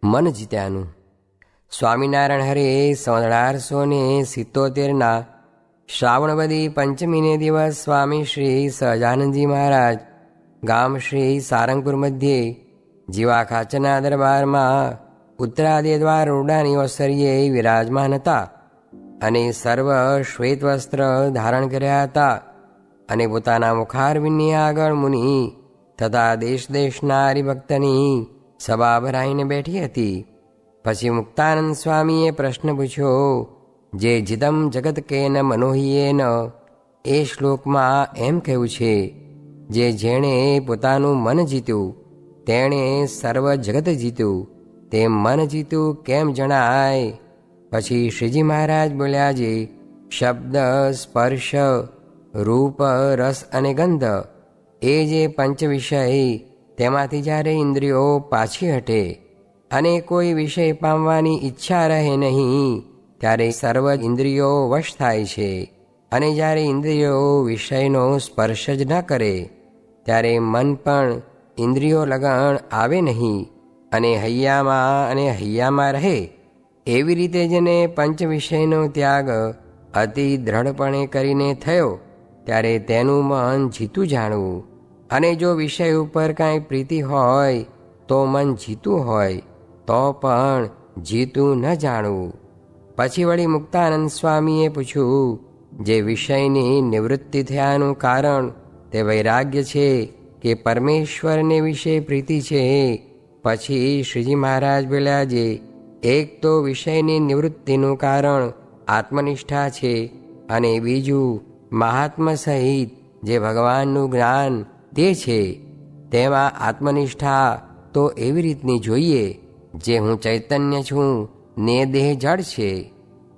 મન જીત્યાનું. સ્વામિનારાયણ હરે 1877 શ્રાવણવદી પંચમીને દિવસ સ્વામી શ્રી સહજાનંદજી મહારાજ ગામ શ્રી સારંગપુર મધ્યે જીવા ખાચરના દરબારમાં ઉત્તરાદિ દ્વાર રૂડાની ઓસરીએ વિરાજમાન હતા અને સર્વ શ્વેત વસ્ત્ર ધારણ કર્યા હતા અને પોતાના મુખારવિંદની આગળ મુનિ તથા દેશ દેશના હરિભક્તની સભા ભરાઈને બેઠી હતી. પછી મુક્તાનંદ સ્વામીએ પ્રશ્ન પૂછ્યો, જે જિદમ જગત કેન મનોહિયેન, એ શ્લોકમાં એમ કહ્યું છે, જેણે પોતાનું મન જીત્યું તેણે સર્વ જગત જીત્યું, તે મન જીત્યું કેમ જણાય? પછી શ્રીજી મહારાજ બોલ્યા, જે શબ્દ સ્પર્શ રૂપ રસ અને ગંધ એ જે પંચ વિષય, તેમાંથી જ્યારે ઇન્દ્રિયો પાછી હટે અને કોઈ વિષય પામવાની ઈચ્છા રહે નહીં, ત્યારે સર્વ ઇન્દ્રિયો વશ થાય છે. અને જ્યારે ઇન્દ્રિયો વિષયનો સ્પર્શ જ ન કરે ત્યારે મન પણ ઇન્દ્રિયો લગણ આવે નહીં અને હૈયામાં રહે. એવી રીતે જેને પંચ વિષયનો ત્યાગ અતિ દ્રઢપણે કરીને થયો, ત્યારે તેનું મન જીતું જાણવું. અને જો વિષય ઉપર કાંઈ પ્રીતિ હોય તો મન જીતું હોય તો પણ જીતું ન જાણવું. પછી વળી મુક્તાનંદ સ્વામીએ પૂછ્યું, જે વિષયની નિવૃત્તિ થયાનું કારણ તે વૈરાગ્ય છે કે પરમેશ્વરને વિશે પ્રીતિ છે? પછી શ્રીજી મહારાજ બોલ્યા, જે એક તો વિષયની નિવૃત્તિનું કારણ આત્મનિષ્ઠા છે અને બીજું મહાત્મ સહિત જે ભગવાનનું જ્ઞાન તે છે. તેમાં આત્મનિષ્ઠા તો એવી રીતની જોઈએ, જે હું ચૈતન્ય છું ને દેહ જડ છે,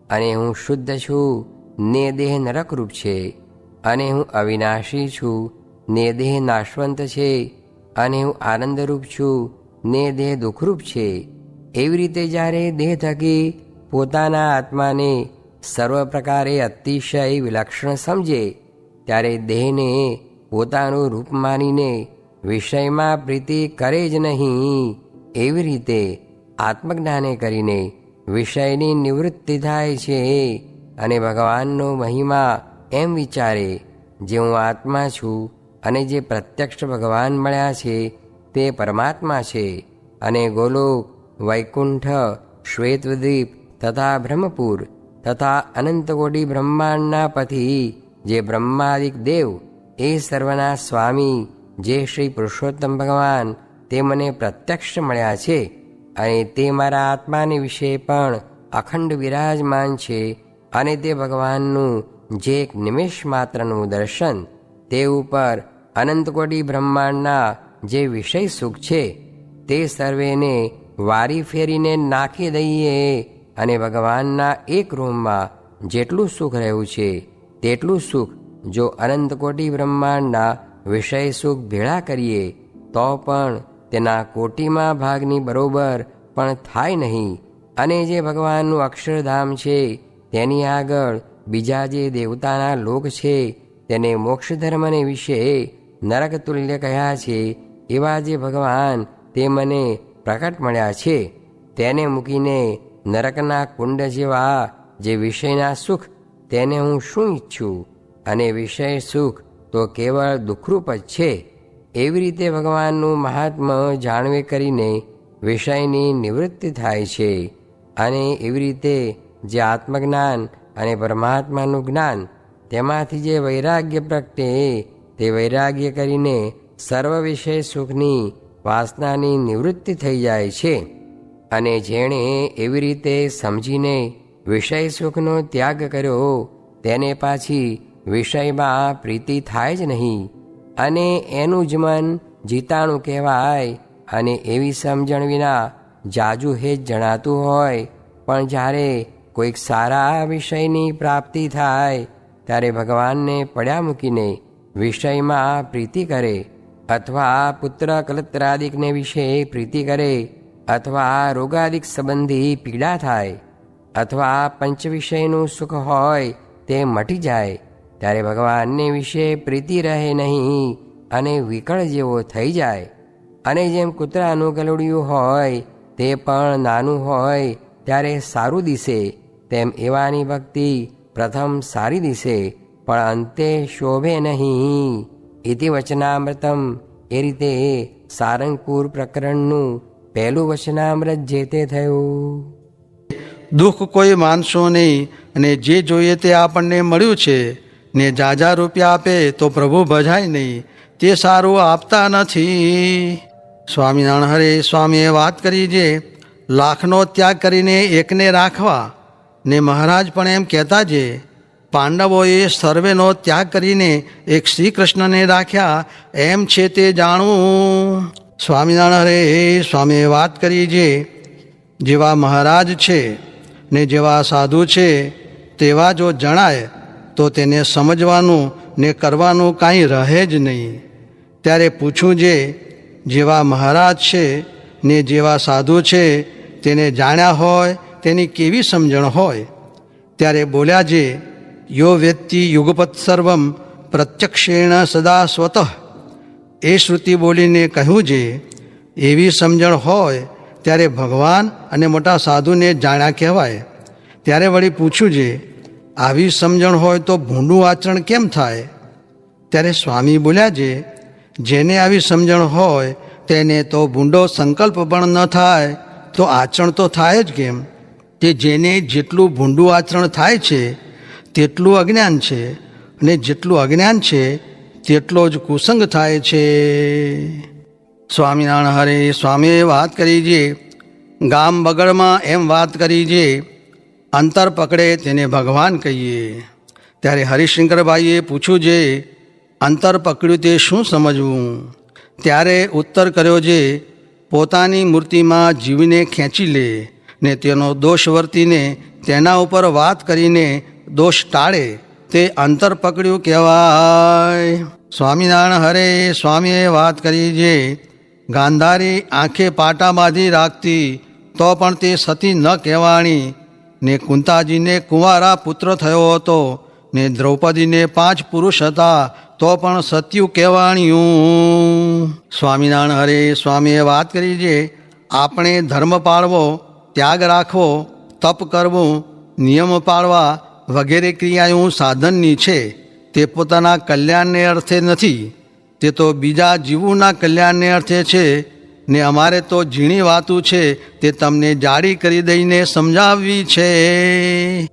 અને હું શુદ્ધ છું ને દેહ નરકરૂપ છે, અને હું અવિનાશી છું ને દેહ નાશવંત છે, અને હું આનંદરૂપ છું ને દેહ દુઃખરૂપ છે. એવી રીતે જ્યારે દેહ થકી પોતાના આત્માને સર્વ પ્રકારે અતિશય વિલક્ષણ સમજે, ત્યારે દેહને પોતાનું રૂપ માનીને વિષયમાં પ્રીતિ કરે જ નહીં. એવી રીતે આત્મજ્ઞાને કરીને વિષયની નિવૃત્તિ થાય છે અને ભગવાનનો મહિમા એમ વિચારે, જે હું આત્મા છું અને જે પ્રત્યક્ષ ભગવાન મળ્યા છે તે પરમાત્મા છે. અને ગોલોક, વૈકુંઠ, શ્વેતદ્વીપ તથા બ્રહ્મપુર તથા અનંતકોટી બ્રહ્માંડના પતિ જે બ્રહ્માદિક દેવ, એ સર્વના સ્વામી જે શ્રી પુરુષોત્તમ ભગવાન, તે મને પ્રત્યક્ષ મળ્યા છે અને તે મારા આત્માને વિશે પણ અખંડ વિરાજમાન છે. અને તે ભગવાનનું જે એક નિમેષ માત્રનું દર્શન, તે ઉપર અનંતકોટી બ્રહ્માંડના જે વિષય સુખ છે તે સર્વેને વારી ફેરીને નાખી દઈએ, અને ભગવાનના એક રૂમમાં જેટલું સુખ રહ્યું છે તેટલું સુખ જો અનંતકોટી બ્રહ્માંડના વિષય સુખ ભેળા કરીએ તો પણ તેના કોટીમાં ભાગની બરોબર પણ થાય નહીં. અને જે ભગવાનનું અક્ષરધામ છે તેની આગળ બીજા જે દેવતાના લોક છે, તેને મોક્ષ ધર્મને વિશે નરક તુલ્ય કહ્યા છે, એવા જે ભગવાન તે મને પ્રકટ મળ્યા છે. તેને મૂકીને નરકના કુંડ જેવા જે વિષયના સુખ, તેને હું શું ઈચ્છું? અને વિષય સુખ તો કેવળ દુઃખરૂપ જ છે. એવી રીતે ભગવાનનું મહાત્મ્ય જાણવે કરીને વિષયની નિવૃત્તિ થાય છે. અને એવી રીતે જે આત્મજ્ઞાન અને પરમાત્માનું જ્ઞાન, તેમાંથી જે વૈરાગ્ય પ્રગટે, તે વૈરાગ્ય કરીને સર્વ વિષય સુખની વાસનાની નિવૃત્તિ થઈ જાય છે. અને જેણે એવી રીતે સમજીને વિષય સુખનો ત્યાગ કર્યો, તેને પાછી વિષયમાં પ્રીતિ થાય જ નહીં, અને એનું જ મન જીતાણું કહેવાય. અને એવી સમજણ વિના જાજુ હેત જણાતું હોય, પણ જ્યારે કોઈક સારા વિષયની પ્રાપ્તિ થાય ત્યારે ભગવાનને પડ્યા મૂકીને વિષયમાં પ્રીતિ કરે, અથવા પુત્ર કલત્રાદિકને વિશે પ્રીતિ કરે, અથવા રોગાદિક સંબંધી પીડા થાય, અથવા પંચ વિષયનું સુખ હોય તે મટી જાય, ત્યારે ભગવાનને વિશે પ્રીતિ રહે નહીં અને વિકળ જેવો થઈ જાય. અને જેમ કૂતરાનું ગલુડિયું હોય તે પણ નાનું હોય ત્યારે સારું દિશે, તેમ એવાની ભક્તિ પ્રથમ સારી દિશે પણ અંતે શોભે નહીં. ઇતિ વચનામૃતમ. એ રીતે સારંગપુર પ્રકરણનું પહેલું વચનામૃત જે તે થયું. દુઃખ કોઈ માનશો નહીં, અને જે જોઈએ તે આપણને મળ્યું છે ને જાજા રૂપિયા આપે તો પ્રભુ ભજાય નહીં, તે સારું આપતા નથી. સ્વામિનારાયણ હરે સ્વામીએ વાત કરી છે, લાખનો ત્યાગ કરીને એકને રાખવા, ને મહારાજ પણ એમ કહેતા છે પાંડવોએ સર્વેનો ત્યાગ કરીને એક શ્રી કૃષ્ણને રાખ્યા, એમ છે તે જાણવું. સ્વામિનારાયણ હરે સ્વામીએ વાત કરી છે, જેવા મહારાજ છે ને જેવા સાધુ છે તેવા જો જણાય તો તેને સમજવાનું ને કરવાનું કાંઈ રહે જ નહીં. ત્યારે પૂછું છે, જેવા મહારાજ છે ને જેવા સાધુ છે તેને જાણ્યા હોય તેની કેવી સમજણ હોય? ત્યારે બોલ્યા છે, યો વેત્તિ યુગપત સર્વમ પ્રત્યક્ષેણ સદા સ્વતઃ. એ શ્રુતિ બોલીને કહ્યું છે, એવી સમજણ હોય ત્યારે ભગવાન અને મોટા સાધુને જાણ્યા કહેવાય. ત્યારે વળી પૂછ્યું છે, આવી સમજણ હોય તો ભૂંડું આચરણ કેમ થાય? ત્યારે સ્વામી બોલ્યા છે, જેને આવી સમજણ હોય તેને તો ભૂંડો સંકલ્પ પણ ન થાય તો આચરણ તો થાય જ કેમ? તે જેને જેટલું ભૂંડું આચરણ થાય છે તેટલું અજ્ઞાન છે, અને જેટલું અજ્ઞાન છે તેટલો જ કુસંગ થાય છે. સ્વામિનારાયણ હરે સ્વામીએ વાત કરી છે, ગામ બગડમાં એમ વાત કરી છે, અંતર પકડે તેને ભગવાન કહીએ. ત્યારે હરિશંકરભાઈએ પૂછ્યું છે, અંતર પકડ્યું તે શું સમજવું? ત્યારે ઉત્તર કર્યો છે, પોતાની મૂર્તિમાં જીવને ખેંચી લે ને તેનો દોષ વર્તીને તેના ઉપર વાત કરીને દોષ ટાળે તે અંતર પકડ્યું કહેવાય. સ્વામિનારાયણ હરે સ્વામીએ વાત કરી છે, ગાંધારી આંખે પાટા બાંધી રાખતી તો પણ તે સતી ન કહેવાણી, ને કુંતાજીને કુંવારા પુત્ર થયો હતો, ને દ્રૌપદીને 5 પુરુષ હતા તો પણ સત્યુ કહેવાણ્યું. સ્વામિનારાયણ હરે સ્વામીએ વાત કરી છે, આપણે ધર્મ પાળવો, ત્યાગ રાખવો, તપ કરવું, નિયમ પાળવા વગેરે ક્રિયાઓ સાધનની છે, તે પોતાના કલ્યાણને અર્થે નથી, તે તો બીજા જીવોના કલ્યાણને અર્થે છે. ને અમારે તો ઝીણી વાતું છે તે તમને જાડી કરી દઈને સમજાવવી છે.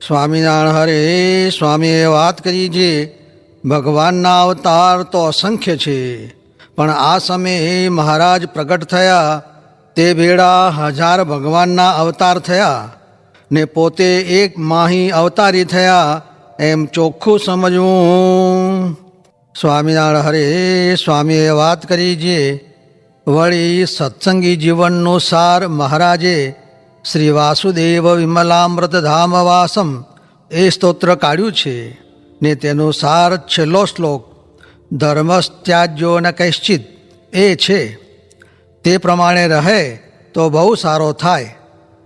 સ્વામિનારાયણ હરે સ્વામીએ વાત કરી છે, ભગવાનના અવતાર તો અસંખ્ય છે, પણ આ સમયે મહારાજ પ્રગટ થયા તે વેળા 1000 ભગવાનના અવતાર થયા, ને પોતે એક માહી અવતારી થયા, એમ ચોખ્ખું સમજવું. સ્વામિનારાયણ હરે સ્વામીએ વાત કરી છે, વળી સત્સંગી જીવનનો સાર મહારાજે શ્રી વાસુદેવ વિમલામૃત ધામવાસમ એ સ્તોત્ર કાઢ્યું છે, ને તેનો સાર છેલ્લો શ્લોક ધર્મસ્ત્યાજ્યો ન કૈશ્ચિત એ છે. તે પ્રમાણે રહે તો બહુ સારો થાય,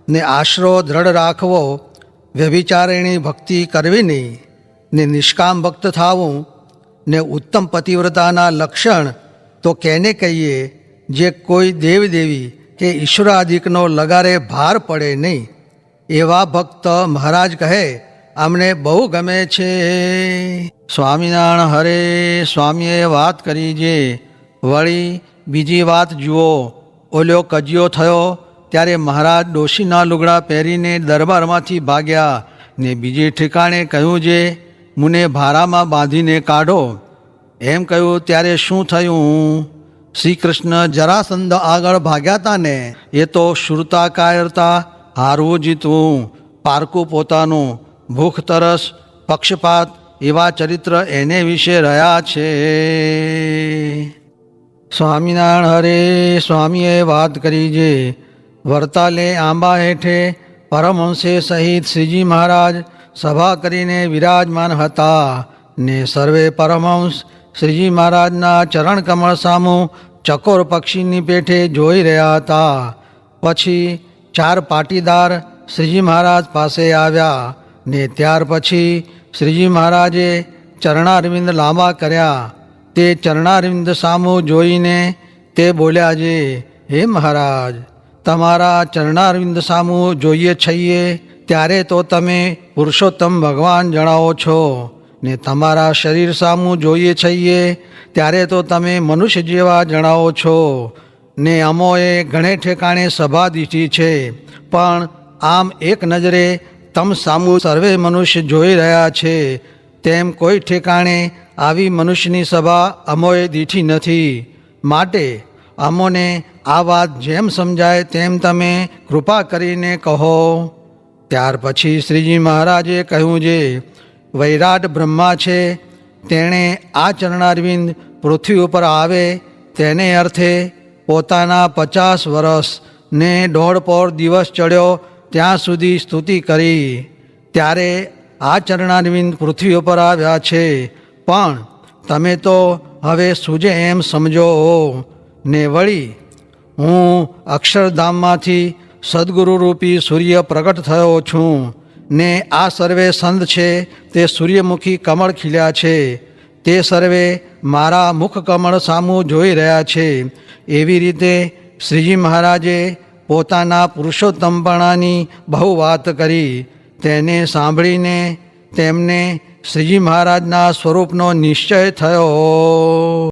ને આશરો દ્રઢ રાખવો, વ્યભિચારિણી ભક્તિ કરવી નહીં, ને નિષ્કામ ભક્ત થવું, ને ઉત્તમ પતિવ્રતાના લક્ષણ તો કેને કહીએ, જે કોઈ દેવદેવી કે ઈશ્વરાદિકનો લગારે ભાર પડે નહીં, એવા ભક્ત મહારાજ કહે અમને બહુ ગમે છે. સ્વામિનારાયણ હરે સ્વામીએ વાત કરી છે, વળી બીજી વાત જુઓ, ઓલ્યો કજિયો થયો ત્યારે મહારાજ ડોશીના લુગડા પહેરીને દરબારમાંથી ભાગ્યા, ને બીજે ઠેકાણે કહ્યું છે, મુને ભારામાં બાંધીને કાઢો. એમ કહ્યું ત્યારે શું થયું? શ્રી કૃષ્ણ જરાસંધ આગળ ભાગ્યા હતા ને, એ તો શુરતા કાયરતા, હારવું જીતવું, પારકું પોતાનું, ભૂખ તરસ, પક્ષપાત એવા ચરિત્ર એને વિશે રહ્યા છે. સ્વામિનારાયણ હરે સ્વામીએ વાત કરી છે, વરતાલે આંબા હેઠે પરમહંસે સહિત શ્રીજી મહારાજ સભા કરીને વિરાજમાન હતા, ને સર્વે પરમહંસ શ્રીજી મહારાજના ચરણ કમળ સામું ચકોર પક્ષીની પેઠે જોઈ રહ્યા હતા. પછી 4 પાટીદાર શ્રીજી મહારાજ પાસે આવ્યા, ને ત્યાર પછી શ્રીજી મહારાજે ચરણારવિંદ લાંબા કર્યા. તે ચરણારવિંદ સામું જોઈને તે બોલ્યા છે, હે મહારાજ, તમારા ચરણારવિંદ સામું જોઈએ છીએ ત્યારે તો તમે પુરુષોત્તમ ભગવાન જણાવો છો ને તમારા શરીર સામું જોઈએ છીએ ત્યારે તો તમે મનુષ્ય જેવા જણાવો છો ને અમોએ ઘણે ઠેકાણે સભા દીઠી છે, પણ આમ એક નજરે તમ સામું સર્વે મનુષ્ય જોઈ રહ્યા છે, તેમ કોઈ ઠેકાણે આવી મનુષ્યની સભા અમોએ દીઠી નથી. માટે અમોને આ વાત જેમ સમજાય તેમ તમે કૃપા કરીને કહો. ત્યાર પછી શ્રીજી મહારાજે કહ્યું, જે વૈરાટ બ્રહ્મા છે તેણે આ ચરણારવિંદ પૃથ્વી ઉપર આવે તેને અર્થે પોતાના 50 વર્ષ ને 1.5 દિવસ ચડ્યો ત્યાં સુધી સ્તુતિ કરી. ત્યારે આ ચરણારવિંદ પૃથ્વી ઉપર આવ્યા છે, પણ તમે તો હવે સૂજે એમ સમજો ને વળી હું અક્ષરધામમાંથી સદગુરુરૂપી સૂર્ય પ્રગટ થયો છું ને આ સર્વે સંત છે તે સૂર્યમુખી કમળ ખીલ્યા છે, તે સર્વે મારા મુખ કમળ સામું જોઈ રહ્યા છે. એવી રીતે શ્રીજી મહારાજે પોતાના પુરુષોત્તમપણાની બહુ વાત કરી. તેને સાંભળીને તેમને શ્રીજી મહારાજના સ્વરૂપનો નિશ્ચય થયો.